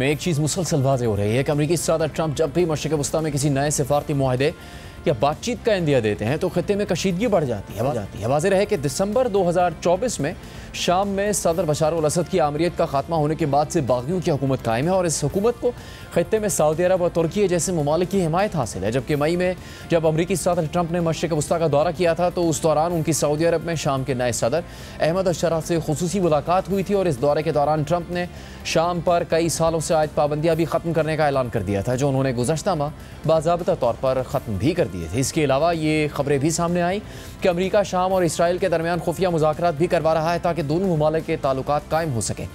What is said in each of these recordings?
में एक चीज़ मुसलसल वाज़ेह हो रही है कि अमेरिकी सदर ट्रंप जब भी मशरिक़ वस्ता में किसी नए सिफारती मुआहदे या बातचीत का इंदिया देते हैं तो खित्ते में कशीदगी बढ़ जाती है। वाज़ेह रहे कि दिसंबर 2024 में शाम में सदर बशार अल असद की आमरीत का खात्मा होने के बाद से बागियों की हुकूमत कायम है और इस हुकूमत को खित्ते में सऊदी अरब और तुर्की जैसे ममालिक की हिमायत हासिल है। जबकि मई में जब अमरीकी सदर ट्रंप ने मशरिक़ वस्ता का दौरा किया था तो उस दौरान उनकी सऊदी अरब में शाम के नए सदर अहमद अल-शरा से खुसूसी मुलाकात हुई थी और इस दौरे के दौरान ट्रंप ने शाम पर कई सालों से आयद पाबंदियाँ भी ख़त्म करने का ऐलान कर दिया था, जो उन्होंने गुज़श्ता माह बाज़ाब्ता तौर पर ख़त्म भी कर दिए थे। इसके अलावा ये खबरें भी सामने आई कि अमेरिका शाम और इसराइल के दरमियान खुफिया मुज़ाकरात भी करवा रहा है ताकि दोनों ममालिक के ताल्लुकात कायम हो सकें।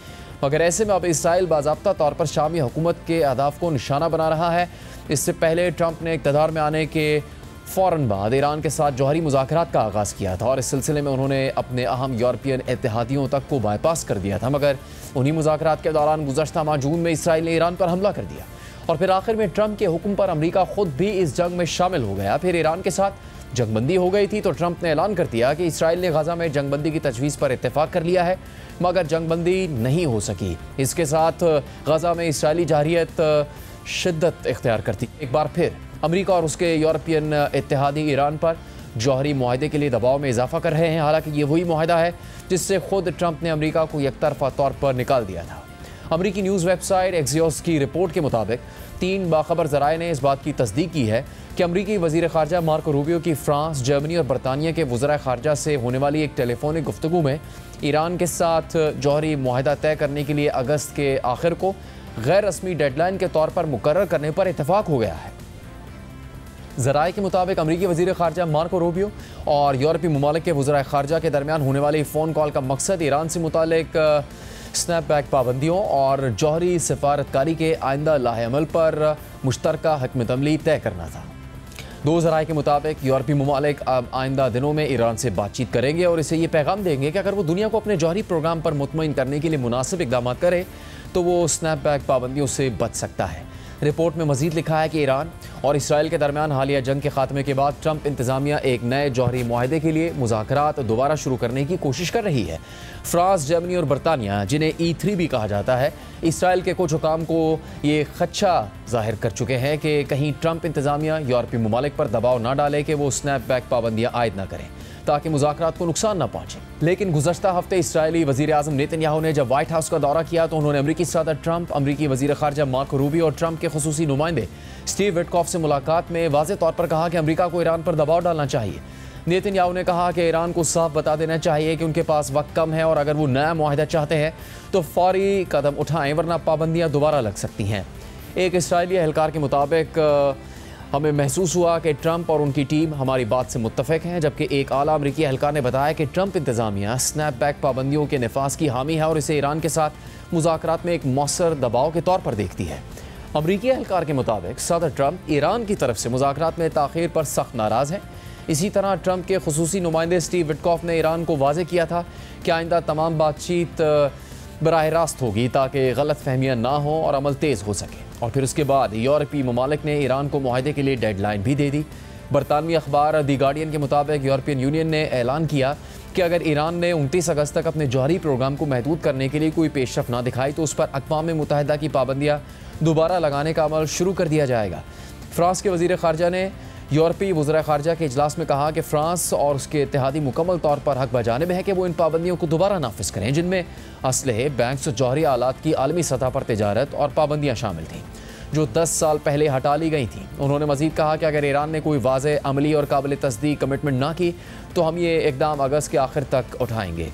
मगर ऐसे में अब इसराइल बाज़ाब्ता तौर पर शामी हुकूमत के अहदाफ को निशाना बना रहा है। इससे पहले ट्रंप ने इक़्तिदार में आने के फ़ौरन बाद ईरान के साथ जौहरी मुज़ाकरात का आगाज़ किया था और इस सिलसिले में उन्होंने अपने अहम यूरोपियन इत्तेहादियों तक को बाईपास कर दिया था। मगर उन्हीं मुज़ाकरात के दौरान गुज़श्ता माह जून में इसराइल ने ईरान पर हमला कर दिया और फिर आखिर में ट्रंप के हुक्म पर अमेरिका खुद भी इस जंग में शामिल हो गया। फिर ईरान के साथ जंगबंदी हो गई थी तो ट्रंप ने ऐलान कर दिया कि इसराइल ने गजा में जंगबंदी की तजवीज़ पर इत्तेफाक कर लिया है, मगर जंगबंदी नहीं हो सकी। इसके साथ गजा में इसराइली जारहियत शिद्दत इख्तियार करती। एक बार फिर अमेरिका और उसके यूरोपियन इत्तेहादी ईरान पर जौहरी मुआहदे के लिए दबाव में इजाफा कर रहे हैं। हालांकि ये वही मुआहदा है जिससे खुद ट्रंप ने अमेरिका को एकतरफा तौर पर निकाल दिया था। अमेरिकी न्यूज़ वेबसाइट एक्सियोस की रिपोर्ट के मुताबिक 3 बाखबर ज़राए ने इस बात की तस्दीक की है कि अमरीकी वज़ीर ख़ारजा मार्को रूबियो की फ्रांस, जर्मनी और बरतानिया के वज़राए ख़ारजा से होने वाली एक टेलीफोनिक गुफ्तगू में ईरान के साथ जौहरी मुआहदा तय करने के लिए अगस्त के आखिर को गैर रस्मी डेडलाइन के तौर पर मुकर्रर करने पर इत्तेफाक हो गया है। ज़राए के मुताबिक अमरीकी वज़ीर ख़ारजा मार्को रूबियो और यूरोपीय ममालिक के वज़राए ख़ारजा के दरमियान होने वाली फ़ोन कॉल का मकसद ईरान से मुतालिक स्नैपबैक पाबंदियों और जौहरी सिफारतकारी के आइंदा लाहेअमल पर मुश्तरका हकमत अमली तय करना था। 2 ज़राए के मुताबिक यूरोपीय ममालिक अब आइंदा दिनों में ईरान से बातचीत करेंगे और इसे ये पैगाम देंगे कि अगर वो दुनिया को अपने जौहरी प्रोग्राम पर मुतमईन करने के लिए मुनासिब इक़दाम करे तो वो स्नैपबैक पाबंदियों से बच सकता है। रिपोर्ट में मज़ीद लिखा है कि ईरान और इसराइल के दरमियान हालिया जंग के खात्मे के बाद ट्रंप इंतज़ामिया एक नए जौहरी मुआहदे के लिए मुज़ाकरात दोबारा शुरू करने की कोशिश कर रही है। फ्रांस, जर्मनी और बरतानिया, जिन्हें E3 भी कहा जाता है, इसराइल के कुछ हुकाम को ये खदशा जाहिर कर चुके हैं कि कहीं ट्रंप इंतज़ामिया यूरोपीय ममालिक पर दबाव ना डाले कि वो स्नैपबैक पाबंदियाँ आयद ना करें ताकि मुज़ाकरात को नुकसान ना पहुँचे। लेकिन गुज़श्ता हफ्ते इसराइली वज़ीर आज़म नेतन्याहू ने जब वाइट हाउस का दौरा किया तो उन्होंने अमरीकी सदर ट्रंप, अमरीकी वज़ीर ख़ारजा मार्को रूबियो और ट्रंप के खुसूसी नुमाइंदे स्टीव विटकॉफ से मुलाकात में वाज़ेह तौर पर कहा कि अमरीका को ईरान पर दबाव डालना चाहिए। नेतन्याहू ने कहा कि ईरान को साफ बता देना चाहिए कि उनके पास वक्त कम है और अगर वो नया मुआहदा चाहते हैं तो फौरी कदम उठाएं, वरना पाबंदियाँ दोबारा लग सकती हैं। एक इसराइली एहलकार के मुताबिक हमें महसूस हुआ कि ट्रंप और उनकी टीम हमारी बात से मुत्तफ़िक हैं, जबकि एक आला अमरीकी एहलकार ने बताया कि ट्रंप इंतज़ामिया स्नैपबैक पाबंदियों के नफाज की हामी है और इसे ईरान के साथ मुज़ाकरात में एक मौसर दबाव के तौर पर देखती है। अमरीकी एहलकार के मुताबिक सदर ट्रंप ईरान की तरफ से मुज़ाकरात में ताख़ीर पर सख्त नाराज़ हैं। इसी तरह ट्रंप के खुसूसी नुमाइंदे स्टीव विटकॉफ ने ईरान को वाज़ेह किया था कि आइंदा तमाम बातचीत बराह रास्त होगी ताकि गलत फहमियाँ ना हों और अमल तेज़ हो सके। और फिर उसके बाद यूरोपीय ममालिक ने ईरान को मुआहदे के लिए डेडलाइन भी दे दी। बरतानवी अखबार दी गार्डियन के मुताबिक यूरोपियन यूनियन ने ऐलान किया कि अगर ईरान ने 29 अगस्त तक अपने जौहरी प्रोग्राम को महदूद करने के लिए कोई पेशरफ ना दिखाई तो उस पर अक़वाम मुत्तहिदा की पाबंदियाँ दोबारा लगाने का अमल शुरू कर दिया जाएगा। फ्रांस के वज़ीर ख़ारजा ने यूरोपीय वज़राए ख़ारजा के इजलास में कहा कि फ़्रांस और उसके इत्तेहादी मुकम्मल तौर पर हक़ बजानिब है कि वो इन पाबंदियों को दोबारा नाफिज करें, जिनमें असलहे, बैंक्स और जौहरी आलात की आलमी सतह पर तिजारत और पाबंदियाँ शामिल थीं जो 10 साल पहले हटा ली गई थीं। उन्होंने मज़ीद कहा कि अगर ईरान ने कोई वाज़ेह, अमली और काबिल तस्दीक कमिटमेंट ना की तो हम ये इक़दाम अगस्त के आखिर तक उठाएंगे।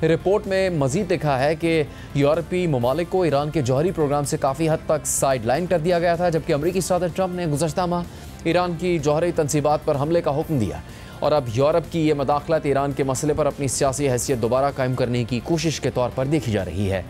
रिपोर्ट में मज़ीद लिखा है कि यूरोपीय ममालिक को ईरान के जौहरी प्रोग्राम से काफ़ी हद तक साइड लाइन कर दिया गया था, जबकि अमरीकी सदर ट्रंप ने गुज़श्ता माह ईरान की जौहरी तनसीबात पर हमले का हुक्म दिया और अब यूरोप की ये मदाखलत ईरान के मसले पर अपनी सियासी हैसियत दोबारा कायम करने की कोशिश के तौर पर देखी जा रही है।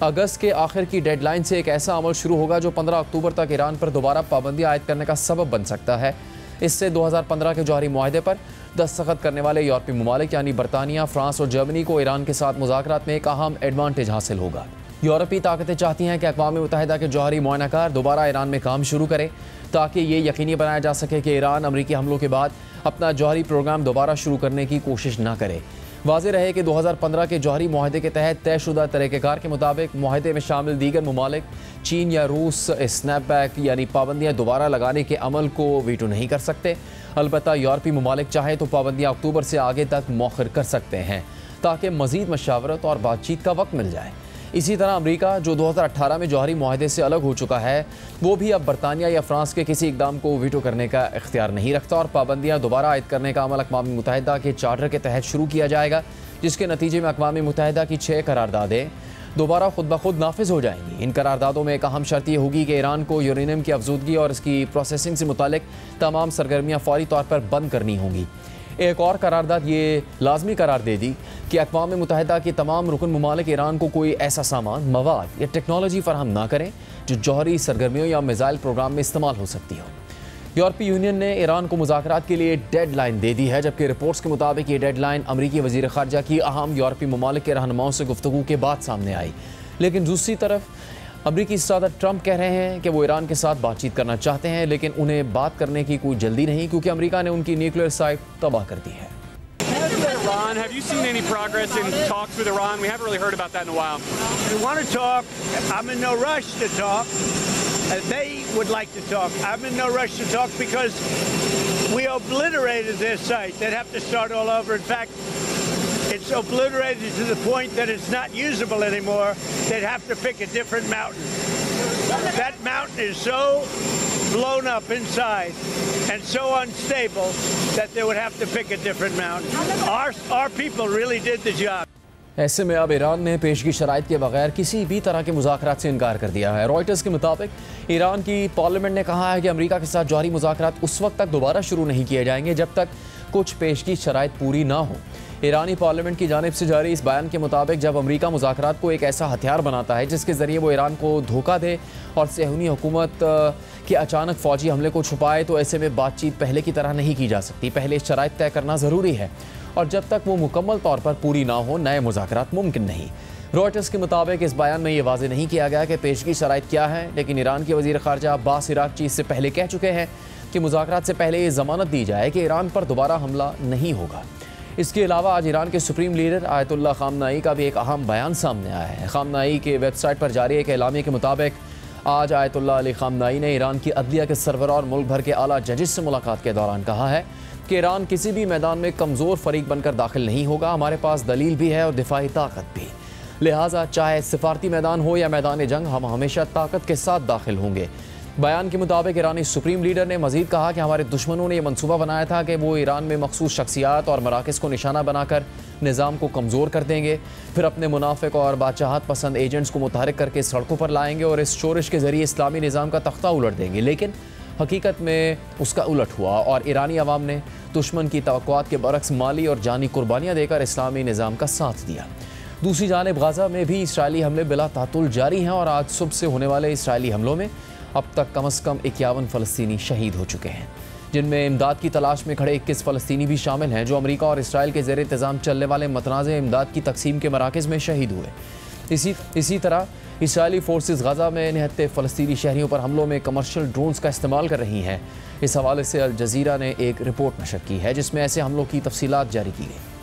अगस्त के आखिर की डेडलाइन से एक ऐसा अमल शुरू होगा जो 15 अक्टूबर तक ईरान पर दोबारा पाबंदियाँ आयद करने का सबब बन सकता है। इससे 2015 के जौहरी मुआहदे पर दस्तखत करने वाले यूरोपीय ममालिक यानी बरतानिया, फ्रांस और जर्मनी को ईरान के साथ मुज़ाकरात में एक अहम एडवांटेज हासिल होगा। यूरोपीय ताकतें चाहती हैं कि अक़वाम मुत्तहिदा के जौहरी मुआयनाकार दोबारा ईरान में काम शुरू करें ताकि ये यकीनी बनाया जा सके कि ईरान अमरीकी हमलों के बाद अपना जौहरी प्रोग्राम दोबारा शुरू करने की कोशिश ना करे। वाज़ेह रहे कि 2015 के जौहरी मुआहदे के तहत तयशुदा तरीक़ेकार के मुताबिक मुआहदे में शामिल दीगर ममालिक चीन या रूस स्नैपबैक यानी पाबंदियाँ दोबारा लगाने के अमल को वीटो नहीं कर सकते। अलबत्ता यूरोपीय ममालिक चाहे तो पाबंदियाँ अक्टूबर से आगे तक मौखर कर सकते हैं ताकि मज़ीद मशावरत और बातचीत का वक्त मिल जाए। इसी तरह अमेरिका, जो 2018 में जौहरी मुआहदे से अलग हो चुका है, वो भी अब बरतानिया या फ्रांस के किसी इकदाम को वीटो करने का इख्तियार नहीं रखता और पाबंदियाँ दोबारा आयद करने का अमल अक़वाम मुत्तहिदा के चार्टर के तहत शुरू किया जाएगा, जिसके नतीजे में अक़वाम मुत्तहिदा की 6 करारदादें दोबारा खुद ब खुद नाफिज हो जाएंगी। इन करारदादों में एक अहम शर्त यह होगी कि ईरान को यूरेनियम की अफजूदगी और इसकी प्रोसेसिंग से मुतालिक तमाम सरगर्मियाँ फौरी तौर पर बंद करनी होंगी। एक और करारदाद ये लाजमी करार दे दी कि अक़वाम मुत्तहिदा के तमाम रुकन ममालिक ईरान को कोई ऐसा सामान, मवाद या टेक्नोलॉजी फराहम ना करें जो जौहरी सरगर्मियों या मिसाइल प्रोग्राम में इस्तेमाल हो सकती हो। यूरोपीय यूनियन ने ईरान को मुज़ाकरात के लिए डेड लाइन दे दी है, जबकि रिपोर्ट्स के मुताबिक ये डेड लाइन अमरीकी वज़ीर ख़ारजा की अहम यूरोपीय ममालिक के रहनुमाओं से गुफ्तगू के बाद सामने आई। लेकिन दूसरी तरफ अमरीकी सदर ट्रंप कह रहे हैं कि वो ईरान के साथ बातचीत करना चाहते हैं, लेकिन उन्हें बात करने की कोई जल्दी नहीं, क्योंकि अमरीका ने उनकी न्यूक्लियर साइट तबाह कर दी है। Iran, have you seen any progress in talks with Iran? We haven't really heard about that in a while. We want to talk. I'm in no rush to talk. They would like to talk. I'm in no rush to talk because we obliterated their site. They'd have to start all over. In fact, it's obliterated to the point that it's not usable anymore. They'd have to pick a different mountain. That mountain is so blown up inside and so unstable that they would have to pick a different mountain. Our people really did the job. ऐसे में अब Iran ने पेशगी शराइत के बगैर किसी भी तरह के मुज़ाकरात से इनकार कर दिया है। रॉयटर्स के मुताबिक ईरान की पार्लियामेंट ने कहा है कि अमेरिका के साथ जौहरी मुज़ाकरात उस वक्त तक दोबारा शुरू नहीं किए जाएंगे जब तक कुछ पेशगी शराइत पूरी ना हो। ईरानी पार्लियामेंट की जानिब से जारी इस बयान के मुताबिक जब अमेरिका मुज़ाकरात को एक ऐसा हथियार बनाता है जिसके ज़रिए वो ईरान को धोखा दे और सेहूनी हुकूमत के अचानक फ़ौजी हमले को छुपाए, तो ऐसे में बातचीत पहले की तरह नहीं की जा सकती। पहले शराइत तय करना ज़रूरी है और जब तक वो मुकम्मल तौर पर पूरी ना हो नए मुज़ाकरात मुमकिन नहीं। रॉयटर्स के मुताबिक इस बयान में ये वाज़ेह नहीं किया गया कि पेशगी शराइत क्या है, लेकिन ईरान के वज़ीर ख़ारजा अब्बास इराक़ची इससे पहले कह चुके हैं कि मुज़ाकरात से पहले ये ज़मानत दी जाए कि ईरान पर दोबारा हमला नहीं होगा। इसके अलावा आज ईरान के सुप्रीम लीडर आयतुल्लाह ख़ामनाई का भी एक अहम बयान सामने आया है। ख़ामनाई के वेबसाइट पर जारी एक एलामी के मुताबिक आज आयतुल्लाह अली ख़ामनाई ने ईरान की अदलिया के सरबराह और मुल्क भर के आला जजेस से मुलाकात के दौरान कहा है कि ईरान किसी भी मैदान में कमज़ोर फरीक बनकर दाखिल नहीं होगा। हमारे पास दलील भी है और दिफाई ताकत भी, लिहाजा चाहे सिफारती मैदान हो या मैदान जंग, हम हमेशा ताकत के साथ दाखिल होंगे। बयान के मुताबिक ईरानी सुप्रीम लीडर ने मज़ीद कहा कि हमारे दुश्मनों ने यह मनसूबा बनाया था कि वो ईरान में मखसूस शख्सियात और मराकज़ को निशाना बनाकर निज़ाम को कमज़ोर कर देंगे, फिर अपने मुनाफिक और बादशाहत पसंद एजेंट्स को मुतहरिक करके सड़कों पर लाएंगे और इस शोरिश के ज़रिए इस्लामी निज़ाम का तख्ता उलट देंगे। लेकिन हकीकत में उसका उलट हुआ और ईरानी अवाम ने दुश्मन की तवक्कुआत के बरक्स माली और जानी कुर्बानियाँ देकर इस्लामी निज़ाम का साथ दिया। दूसरी जानिब गाज़ा में भी इसराइली हमले बिला तातुल जारी हैं और आज सुबह से होने वाले इसराइली हमलों में अब तक कम से कम 51 फ़लस्तीनी शहीद हो चुके हैं, जिनमें इमदाद की तलाश में खड़े 21 फ़लस्तीनी भी शामिल हैं जो अमेरिका और इसराइल के ज़ेर इंतज़ाम चलने वाले मतनाज़ इमदाद की तकसीम के मराकज़ में शहीद हुए। इसी तरह इसराइली फोर्सेस गाज़ा में निहत्ते फ़लस्तीनी शहरियों पर हमलों में कमर्शियल ड्रोन्स का इस्तेमाल कर रही हैं। इस हवाले से अल जज़ीरा ने एक रिपोर्ट नशर की है जिसमें ऐसे हमलों की तफसीलात जारी की गई।